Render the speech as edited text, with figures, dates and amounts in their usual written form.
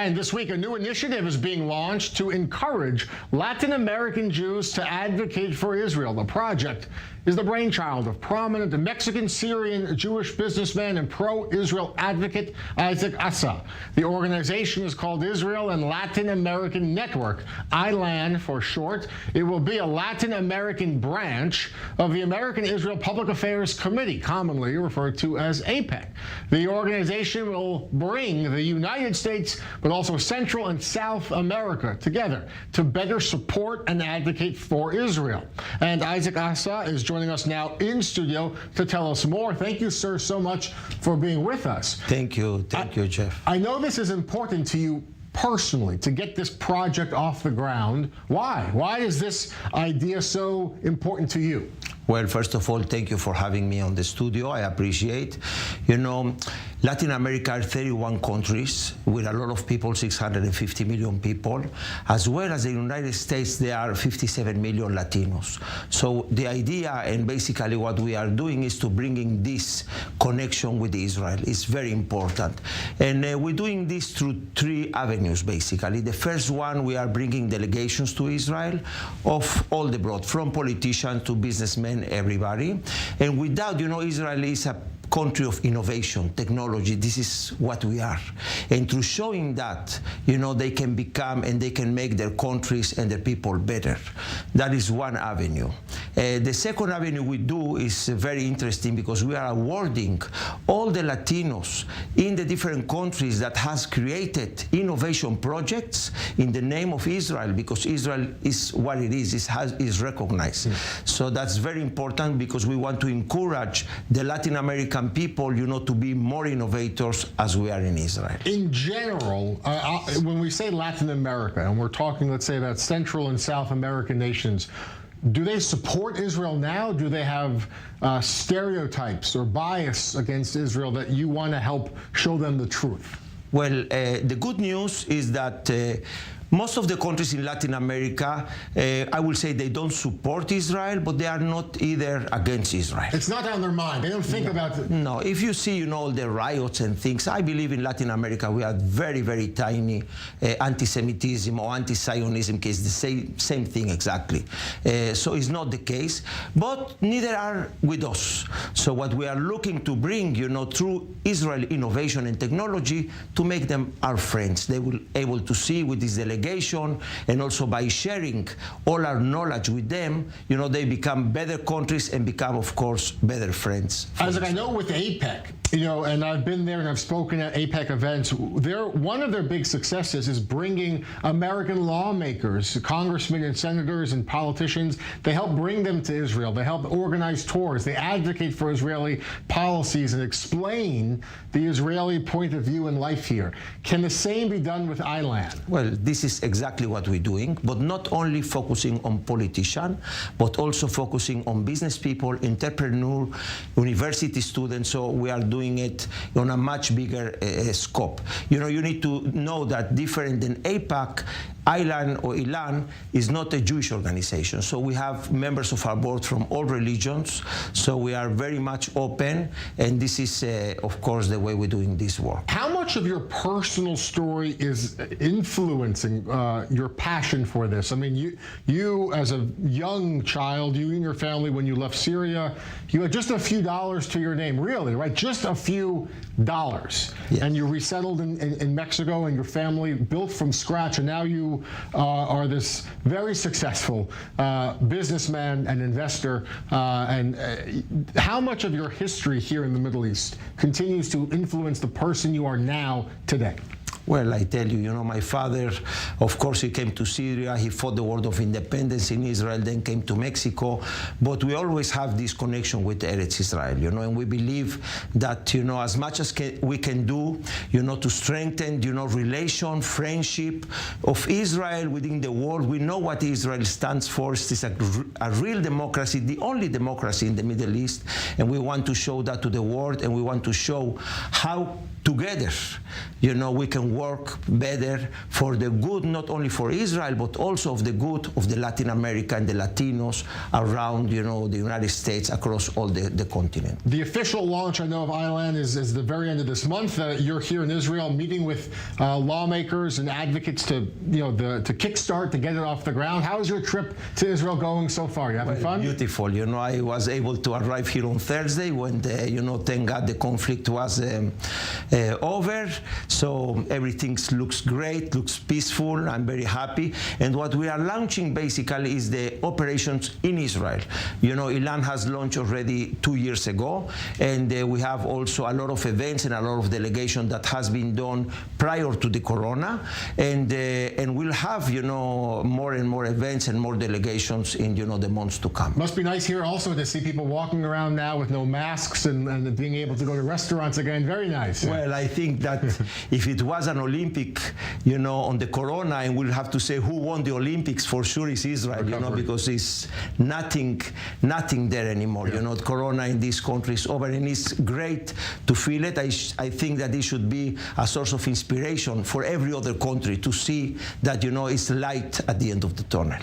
And this week, a new initiative is being launched to encourage Latin American Jews to advocate for Israel. The project is the brainchild of prominent Mexican-Syrian Jewish businessman and pro-Israel advocate Isaac Assa. The organization is called Israel and Latin American Network, ILAN for short. It will be a Latin American branch of the American Israel Public Affairs Committee, commonly referred to as AIPAC. The organization will bring the United States, but also Central and South America together to better support and advocate for Israel. And Isaac Assa is joining us now in studio to tell us more. Thank you, sir, so much for being with us. Thank you, Jeff. I know this is important to you personally, to get this project off the ground. Why? Why is this idea so important to you? Well, first of all, thank you for having me on the studio. I appreciate. You know, Latin America are 31 countries with a lot of people, 650 million people, as well as the United States, there are 57 million Latinos. So the idea and basically what we are doing is to bringing this connection with Israel. It's very important. And we're doing this through three avenues, basically. The first one, we are bringing delegations to Israel of all the broad, from politicians to businessmen, everybody. And without, you know, Israel is a country of innovation, technology. This is what we are. And through showing that, you know, they can become and they can make their countries and their people better. That is one avenue. The second avenue we do is very interesting because we are awarding all the Latinos in the different countries that has created innovation projects in the name of Israel, because Israel is what it is recognized. So that's very important because we want to encourage the Latin American people, you know, to be more innovators as we are in Israel. In general, when we say Latin America, and we're talking, let's say, about Central and South American nations, do they support Israel now? Do they have stereotypes or bias against Israel that you want to help show them the truth? Well, the good news is that most of the countries in Latin America, I will say they don't support Israel, but they are not either against Israel. It's not on their mind. They don't think about it. No, if you see, you know, all the riots and things, I believe in Latin America we have very, very tiny anti-Semitism or anti-Zionism case, the same thing exactly. So it's not the case, but neither are with us. So what we are looking to bring, you know, through Israel innovation and technology, to make them our friends. They will able to see with this delegation, and also by sharing all our knowledge with them, you know, they become better countries and become, of course, better friends. Isaac, I know with AIPAC, you know, and I've been there and I've spoken at AIPAC events, one of their big successes is bringing American lawmakers, congressmen and senators and politicians. They help bring them to Israel. They help organize tours. They advocate for Israeli policies and explain the Israeli point of view in life here. Can the same be done with ILAN? Well, this is exactly what we're doing, but not only focusing on politicians, but also focusing on business people, entrepreneurs, university students. So we are doing it on a much bigger scope. You know, you need to know that different than AIPAC, ILAN or ILAN is not a Jewish organization. So we have members of our board from all religions. So we are very much open, and this is, of course, the way we're doing this work. How much of your personal story is influencing your passion for this? I mean, you as a young child, you and your family, when you left Syria, you had just a few dollars to your name, really, right? Just a few dollars. Yes. And you resettled in Mexico, and your family built from scratch, and now you are this very successful businessman and investor. How much of your history here in the Middle East continues to influence the person you are now today? Well, I tell you, you know, my father, of course, he came to Syria, he fought the war of independence in Israel, then came to Mexico, but we always have this connection with Eretz Israel, you know, and we believe that, you know, as much as we can do, you know, to strengthen, you know, relation, friendship of Israel within the world. We know what Israel stands for. It's a real democracy, the only democracy in the Middle East, and we want to show that to the world, and we want to show how together, you know, we can work better for the good, not only for Israel, but also of the good of the Latin America and the Latinos around, you know, the United States, across all the continent. The official launch, I know, of ILAN is the very end of this month. You're here in Israel meeting with lawmakers and advocates to, you know, to kickstart, to get it off the ground. How is your trip to Israel going so far? You having fun? Beautiful. You know, I was able to arrive here on Thursday when, you know, thank God the conflict was over. So everything looks great, looks peaceful. I'm very happy. And what we are launching basically is the operations in Israel. You know, ILAN has launched already 2 years ago, and we have also a lot of events and a lot of delegation that has been done prior to the corona, and we'll have, you know, more and more events and more delegations in, you know, the months to come. Must be nice here also to see people walking around now with no masks and being able to go to restaurants again. Very nice. Well, I think that if it was an Olympic, you know, on the corona, and we'll have to say who won the Olympics, for sure is Israel, you know, because it's nothing there anymore. Yeah. You know, corona in this country is over, and it's great to feel it. I think that it should be a source of inspiration for every other country to see that, you know, it's light at the end of the tunnel.